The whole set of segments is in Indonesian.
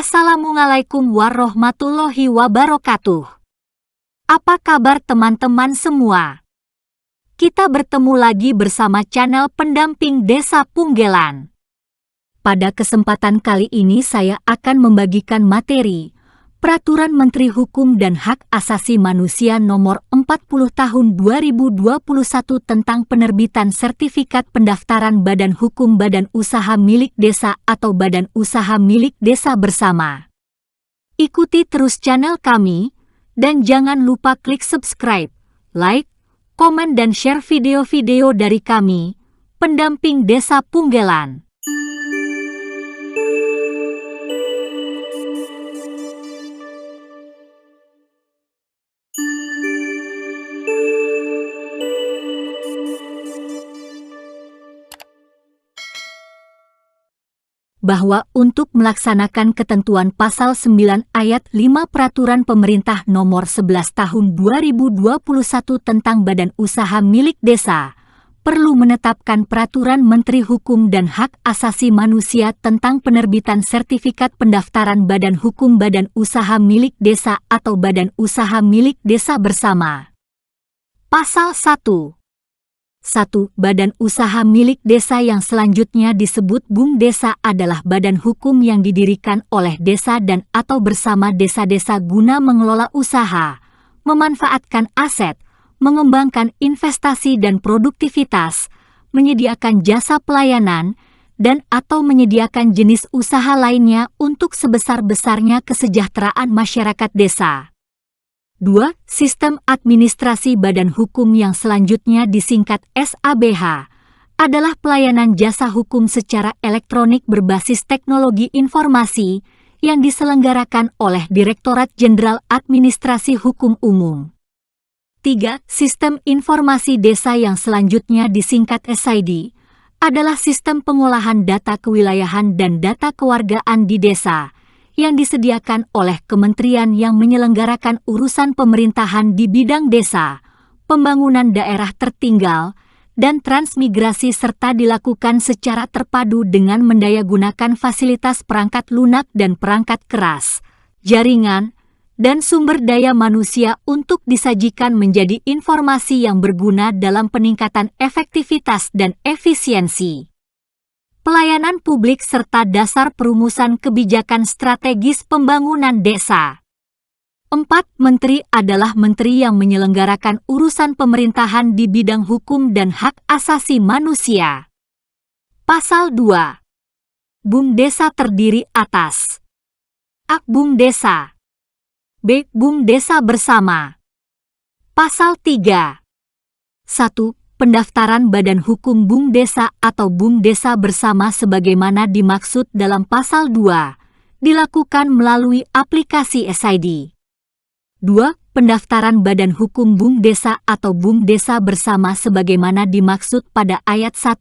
Assalamualaikum warahmatullahi wabarakatuh. Apa kabar teman-teman semua? Kita bertemu lagi bersama channel Pendamping Desa Punggelan. Pada kesempatan kali ini saya akan membagikan materi Peraturan Menteri Hukum dan Hak Asasi Manusia Nomor 40 Tahun 2021 tentang penerbitan sertifikat pendaftaran Badan Hukum Badan Usaha Milik Desa atau Badan Usaha Milik Desa Bersama. Ikuti terus channel kami, dan jangan lupa klik subscribe, like, komen dan share video-video dari kami, Pendamping Desa Punggelan. Bahwa untuk melaksanakan ketentuan pasal 9 ayat 5 Peraturan Pemerintah Nomor 11 Tahun 2021 tentang Badan Usaha Milik Desa, perlu menetapkan Peraturan Menteri Hukum dan Hak Asasi Manusia tentang penerbitan sertifikat pendaftaran Badan Hukum Badan Usaha Milik Desa atau Badan Usaha Milik Desa Bersama. Pasal 1. 1. Badan usaha milik desa yang selanjutnya disebut BUM Desa adalah badan hukum yang didirikan oleh desa dan atau bersama desa-desa guna mengelola usaha, memanfaatkan aset, mengembangkan investasi dan produktivitas, menyediakan jasa pelayanan, dan atau menyediakan jenis usaha lainnya untuk sebesar-besarnya kesejahteraan masyarakat desa. 2. Sistem administrasi badan hukum yang selanjutnya disingkat SABH adalah pelayanan jasa hukum secara elektronik berbasis teknologi informasi yang diselenggarakan oleh Direktorat Jenderal Administrasi Hukum Umum. 3. Sistem informasi desa yang selanjutnya disingkat SID adalah sistem pengolahan data kewilayahan dan data kewargaan di desa yang disediakan oleh kementerian yang menyelenggarakan urusan pemerintahan di bidang desa, pembangunan daerah tertinggal, dan transmigrasi serta dilakukan secara terpadu dengan mendayagunakan fasilitas perangkat lunak dan perangkat keras, jaringan, dan sumber daya manusia untuk disajikan menjadi informasi yang berguna dalam peningkatan efektivitas dan efisiensi pelayanan publik serta dasar perumusan kebijakan strategis pembangunan desa. 4. Menteri adalah menteri yang menyelenggarakan urusan pemerintahan di bidang hukum dan hak asasi manusia. Pasal 2. BUM Desa terdiri atas A. BUM Desa. B. BUM Desa Bersama. Pasal 3. 1. Pendaftaran Badan Hukum BUM Desa atau BUM Desa Bersama sebagaimana dimaksud dalam Pasal 2, dilakukan melalui aplikasi SID. 2. Pendaftaran Badan Hukum BUM Desa atau BUM Desa Bersama sebagaimana dimaksud pada ayat 1,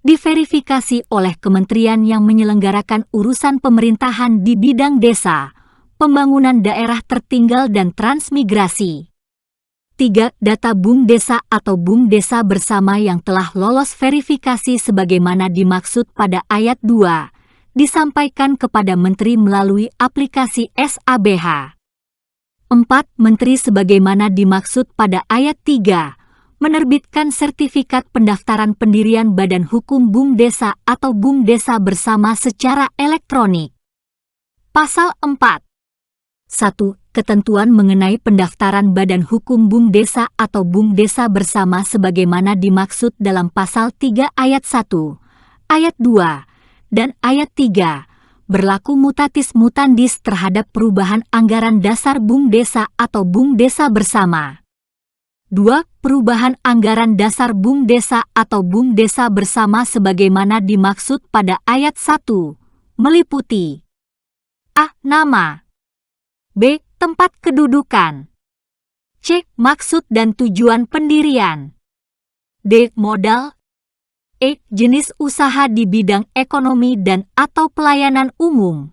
diverifikasi oleh kementerian yang menyelenggarakan urusan pemerintahan di bidang desa, pembangunan daerah tertinggal dan transmigrasi. 3. Data BUM Desa atau BUM Desa Bersama yang telah lolos verifikasi sebagaimana dimaksud pada ayat 2, disampaikan kepada Menteri melalui aplikasi SABH. 4. Menteri sebagaimana dimaksud pada ayat 3, menerbitkan sertifikat pendaftaran pendirian Badan Hukum BUM Desa atau BUM Desa Bersama secara elektronik. Pasal 4. 1. Ketentuan mengenai pendaftaran Badan Hukum BUM Desa atau BUM Desa Bersama sebagaimana dimaksud dalam Pasal 3 ayat 1, ayat 2, dan ayat 3, berlaku mutatis mutandis terhadap perubahan anggaran dasar BUM Desa atau BUM Desa Bersama. 2. Perubahan anggaran dasar BUM Desa atau BUM Desa Bersama sebagaimana dimaksud pada ayat 1, meliputi A. Nama. B. Tempat kedudukan. C. Maksud dan tujuan pendirian. D. Modal. E. Jenis usaha di bidang ekonomi dan atau pelayanan umum.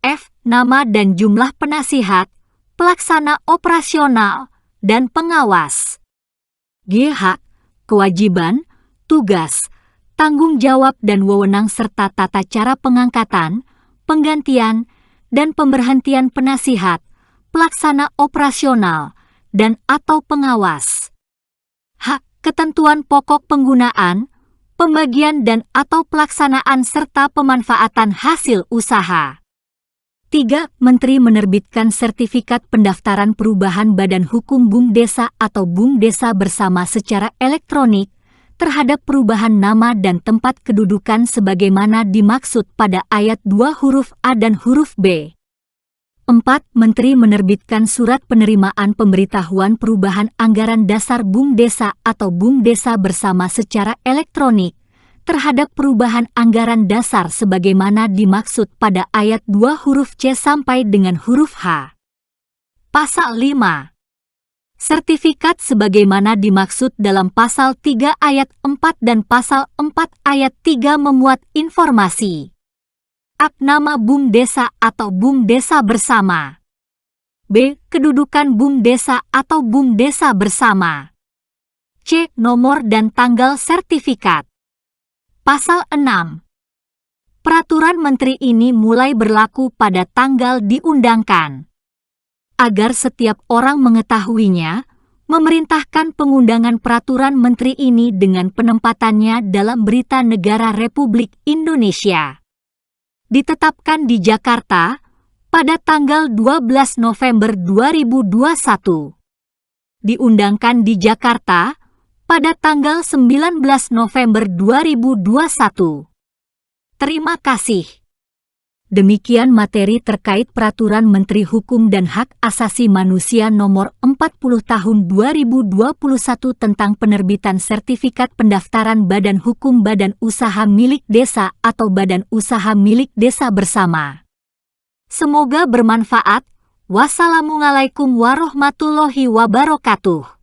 F. Nama dan jumlah penasihat, pelaksana operasional, dan pengawas. G. Hak, kewajiban, tugas, tanggung jawab dan wewenang serta tata cara pengangkatan, penggantian, dan pemberhentian penasihat, pelaksana operasional, dan atau pengawas. H. Ketentuan pokok penggunaan, pembagian dan atau pelaksanaan serta pemanfaatan hasil usaha. 3. Menteri menerbitkan sertifikat pendaftaran perubahan badan hukum BUMDesa atau BUMDesa bersama secara elektronik terhadap perubahan nama dan tempat kedudukan sebagaimana dimaksud pada ayat 2 huruf A dan huruf B. 4. Menteri menerbitkan surat penerimaan pemberitahuan perubahan anggaran dasar BUMDesa atau BUMDesa bersama secara elektronik terhadap perubahan anggaran dasar sebagaimana dimaksud pada ayat 2 huruf C sampai dengan huruf H. Pasal 5. Sertifikat sebagaimana dimaksud dalam pasal 3 ayat 4 dan pasal 4 ayat 3 memuat informasi A. Nama BUMDesa atau BUMDesa bersama. B. Kedudukan BUMDesa atau BUMDesa bersama. C. Nomor dan tanggal sertifikat. Pasal 6. Peraturan Menteri ini mulai berlaku pada tanggal diundangkan. Agar setiap orang mengetahuinya, memerintahkan pengundangan peraturan Menteri ini dengan penempatannya dalam Berita Negara Republik Indonesia. Ditetapkan di Jakarta pada tanggal 12 November 2021. Diundangkan di Jakarta pada tanggal 19 November 2021. Terima kasih. Demikian materi terkait Peraturan Menteri Hukum dan Hak Asasi Manusia Nomor 40 Tahun 2021 tentang penerbitan sertifikat pendaftaran Badan Hukum Badan Usaha Milik Desa atau Badan Usaha Milik Desa bersama. Semoga bermanfaat. Wassalamualaikum warahmatullahi wabarakatuh.